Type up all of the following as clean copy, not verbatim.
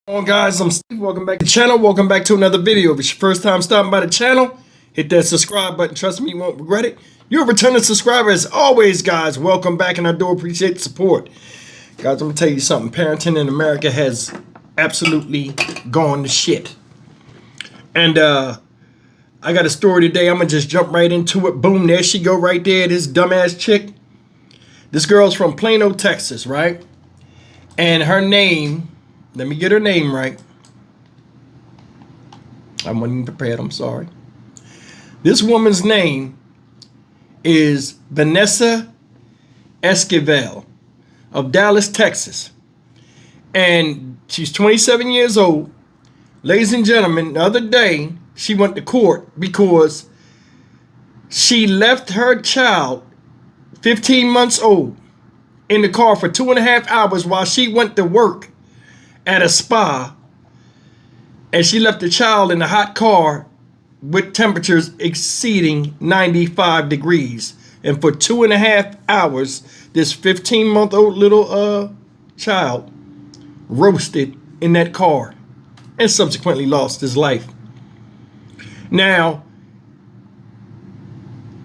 On guys, I'm Steve. Welcome back to the channel. Welcome back to another video. If it's your first time stopping by the channel, hit that subscribe button. Trust me, you won't regret it. You're a returning subscriber as always, guys. Welcome back, and I do appreciate the support. Guys, I'm gonna tell you something. Parenting in America has absolutely gone to shit. And I got a story today. I'm gonna just jump right into it. Boom, there she go right there. This dumbass chick. This girl's from Plano, Texas, right? And her name, let me get her name right. I wasn't prepared, I'm sorry. This woman's name is Vanessa Esquivel of Dallas, Texas. And she's 27 years old. Ladies and gentlemen, the other day, she went to court because she left her child, 15 months old, in the car for 2.5 hours while she went to work at a spa, and she left the child in a hot car with temperatures exceeding 95 degrees. And for 2.5 hours, this 15-month-old little child roasted in that car and subsequently lost his life. Now,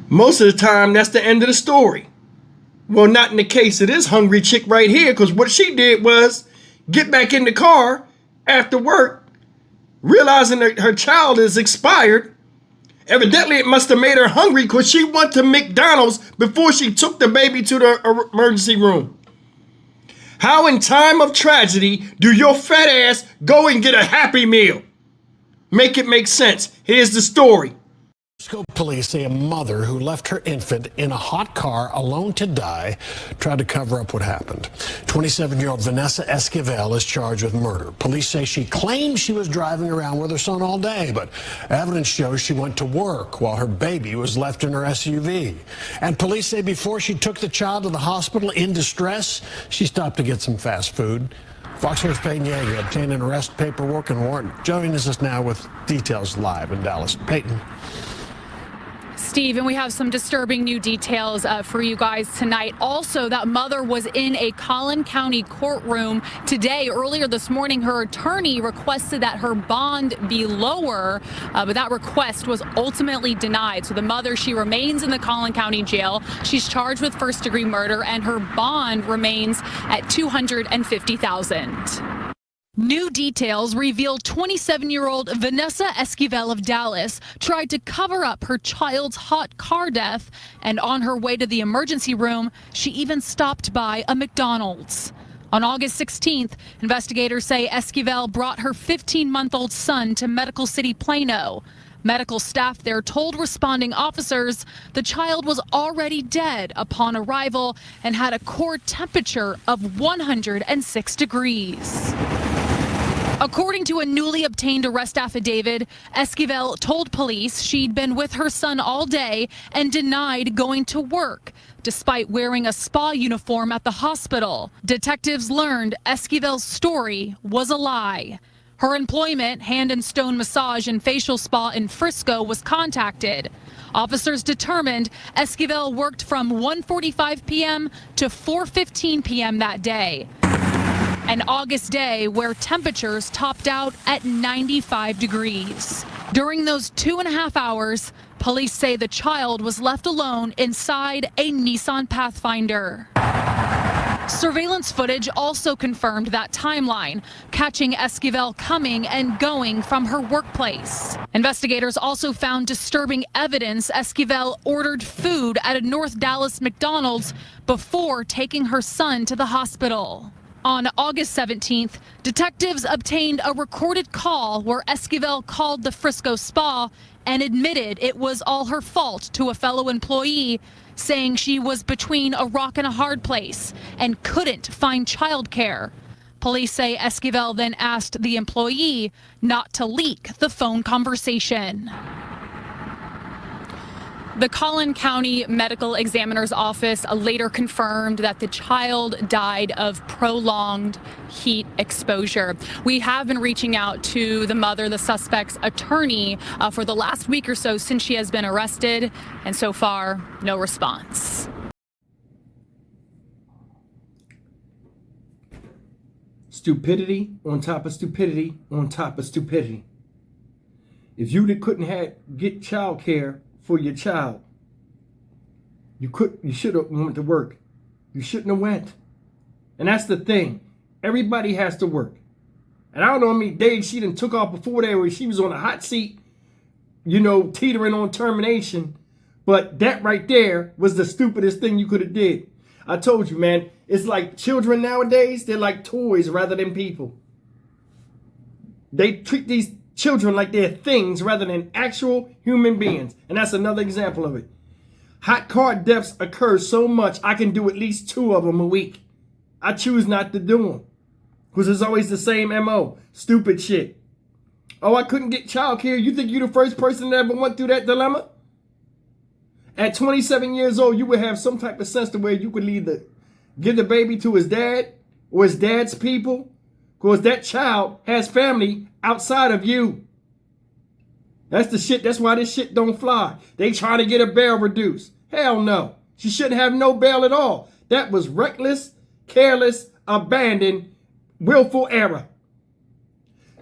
most of the time, that's the end of the story. Well, not in the case of this hungry chick right here, because what she did was get back in the car after work, realizing that her child is expired. Evidently, it must have made her hungry because she went to McDonald's before she took the baby to the emergency room. How in time of tragedy do your fat ass go and get a Happy Meal? Make it make sense. Here's the story. Police say a mother who left her infant in a hot car alone to die tried to cover up what happened. 27-year-old Vanessa Esquivel is charged with murder. Police say she claims she was driving around with her son all day, but evidence shows she went to work while her baby was left in her SUV. And police say before she took the child to the hospital in distress, she stopped to get some fast food. Fox News' Peyton Yeager obtained an arrest paperwork and warrant. Joining us now with details live in Dallas. Peyton. Steve, and we have some disturbing new details for you guys tonight. Also, that mother was in a Collin County courtroom today. Earlier this morning, her attorney requested that her bond be lower, but that request was ultimately denied. So the mother, she remains in the Collin County jail. She's charged with first-degree murder, and her bond remains at $250,000. New details reveal 27-year-old Vanessa Esquivel of Dallas tried to cover up her child's hot car death, and on her way to the emergency room, she even stopped by a McDonald's. On August 16th, investigators say Esquivel brought her 15-month-old son to Medical City Plano. Medical staff there told responding officers the child was already dead upon arrival and had a core temperature of 106 degrees. According to a newly obtained arrest affidavit, Esquivel told police she'd been with her son all day and denied going to work, despite wearing a spa uniform at the hospital. Detectives learned Esquivel's story was a lie. Her employment, Hand and Stone Massage and Facial Spa in Frisco, was contacted. Officers determined Esquivel worked from 1:45 p.m. to 4:15 p.m. that day. An August day where temperatures topped out at 95 degrees. During those 2.5 hours, police say the child was left alone inside a Nissan Pathfinder. Surveillance footage also confirmed that timeline, catching Esquivel coming and going from her workplace. Investigators also found disturbing evidence Esquivel ordered food at a North Dallas McDonald's before taking her son to the hospital. On August 17th, detectives obtained a recorded call where Esquivel called the Frisco spa and admitted it was all her fault to a fellow employee, saying she was between a rock and a hard place and couldn't find childcare. Police say Esquivel then asked the employee not to leak the phone conversation. The Collin County Medical Examiner's Office later confirmed that the child died of prolonged heat exposure. We have been reaching out to the mother, the suspect's attorney, for the last week or so since she has been arrested, and so far, no response. Stupidity on top of stupidity on top of stupidity. If you couldn't get child care for your child, you should have went to work. You shouldn't have went. And that's the thing. Everybody has to work. And I don't know how many days she done took off before that where she was on a hot seat, teetering on termination. But that right there was the stupidest thing you could have did. I told you, man, it's like children nowadays, they're like toys rather than people. They treat these children like they're things rather than actual human beings. And that's another example of it. Hot car deaths occur so much, I can do at least 2 of them a week. I choose not to do them. Because it's always the same MO. Stupid shit. Oh, I couldn't get child care. You think you're the first person that ever went through that dilemma? At 27 years old, you would have some type of sense to where you could either give the baby to his dad or his dad's people. Because that child has family outside of you. That's the shit. That's why this shit don't fly. They trying to get a bail reduced. Hell no. She shouldn't have no bail at all. That was reckless, careless, abandoned, willful error.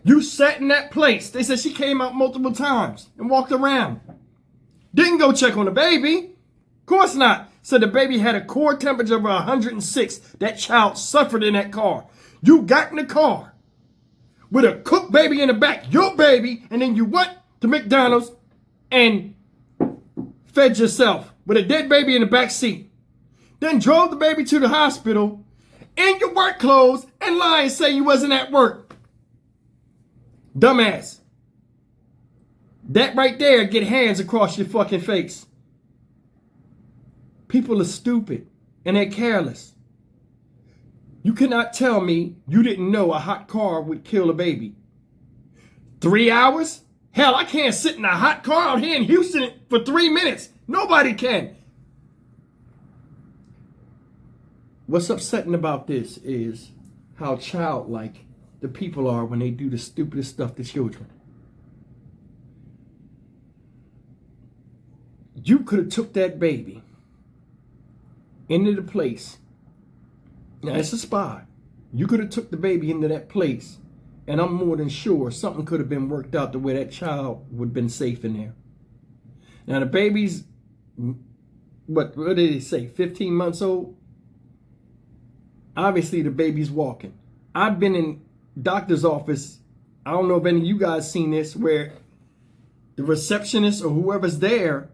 You sat in that place. They said she came out multiple times and walked around. Didn't go check on the baby. Of course not. Said the baby had a core temperature of 106. That child suffered in that car. You got in the car with a cooked baby in the back, your baby, and then you went to McDonald's and fed yourself with a dead baby in the back seat. Then drove the baby to the hospital in your work clothes and lie and say you wasn't at work. Dumbass. That right there get hands across your fucking face. People are stupid and they're careless. You cannot tell me you didn't know a hot car would kill a baby. 3 hours? Hell, I can't sit in a hot car out here in Houston for 3 minutes. Nobody can. What's upsetting about this is how childlike the people are when they do the stupidest stuff to children. You could have took that baby into the place. Now, it's a spy. You could have took the baby into that place, and I'm more than sure something could have been worked out the way that child would have been safe in there. Now, the baby's, what did they say, 15 months old? Obviously, the baby's walking. I've been in doctor's office. I don't know if any of you guys seen this, where the receptionist or whoever's there,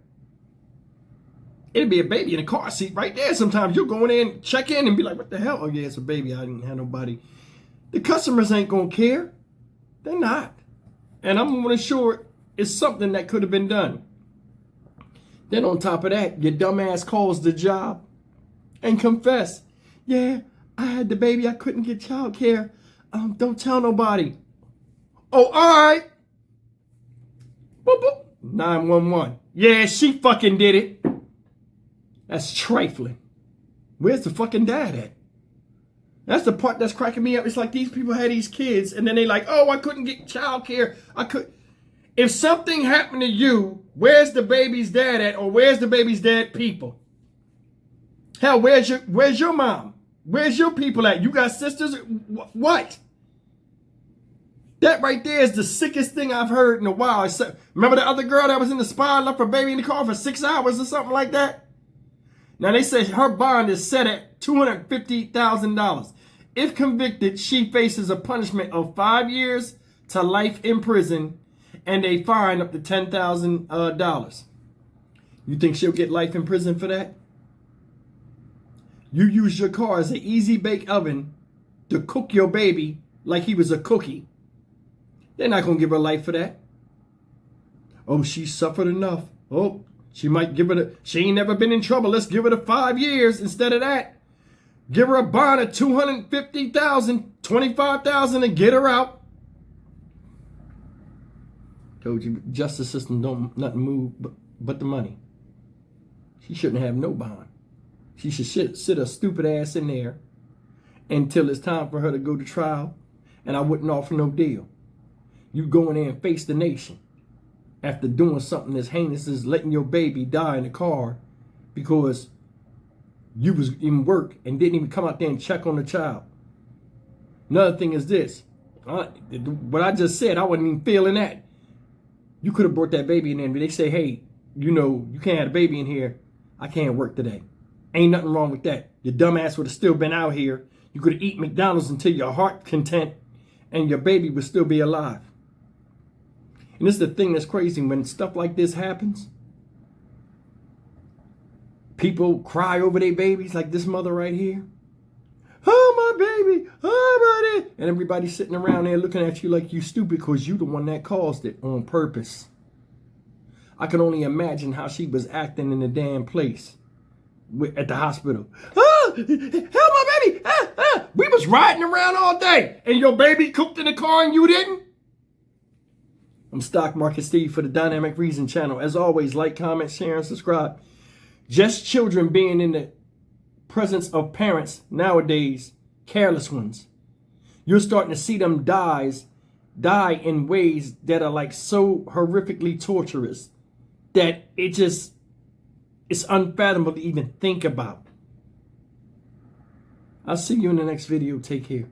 it'd be a baby in a car seat right there. Sometimes you'll go in there and check in and be like, what the hell? Oh, yeah, it's a baby. I didn't have nobody. The customers ain't going to care. They're not. And I'm more than sure it's something that could have been done. Then on top of that, your dumbass calls the job and confess. Yeah, I had the baby. I couldn't get child care. Don't tell nobody. Oh, all right. Boop, boop. 911. Yeah, she fucking did it. That's trifling. Where's the fucking dad at? That's the part that's cracking me up. It's like these people had these kids and then they like, oh, I couldn't get child care. If something happened to you, where's the baby's dad at? Or where's the baby's dad people? Hell, where's your mom? Where's your people at? You got sisters? What? That right there is the sickest thing I've heard in a while. Remember the other girl that was in the spa and left her baby in the car for 6 hours or something like that? Now they say her bond is set at $250,000. If convicted, she faces a punishment of 5 years to life in prison and a fine up to $10,000. You think she'll get life in prison for that? You use your car as an easy bake oven to cook your baby like he was a cookie. They're not going to give her life for that. Oh, she suffered enough. Oh, she might give it she ain't never been in trouble. Let's give her 5 years instead of that. Give her a bond of $250,000, $25,000 and get her out. Told you, justice system don't nothing move but the money. She shouldn't have no bond. She should sit her stupid ass in there until it's time for her to go to trial, and I wouldn't offer no deal. You go in there and face the nation after doing something as heinous as letting your baby die in the car because you was in work and didn't even come out there and check on the child. Another thing is this. What I just said, I wasn't even feeling that. You could have brought that baby in there, but they say, hey, you know, you can't have a baby in here. I can't work today. Ain't nothing wrong with that. Your dumbass would have still been out here. You could have eaten McDonald's until your heart content, and your baby would still be alive. And this is the thing that's crazy. When stuff like this happens, people cry over their babies, like this mother right here. Oh, my baby. Oh, buddy. And everybody's sitting around there looking at you like you stupid because you the one that caused it on purpose. I can only imagine how she was acting in the damn place at the hospital. Oh, help my baby. We was riding around all day and your baby cooked in the car and you didn't? I'm Stock Market Steve for the Dynamic Reason channel. As always, like, comment, share, and subscribe. Just children being in the presence of parents nowadays, careless ones. You're starting to see them die in ways that are like so horrifically torturous that it's unfathomable to even think about. I'll see you in the next video. Take care.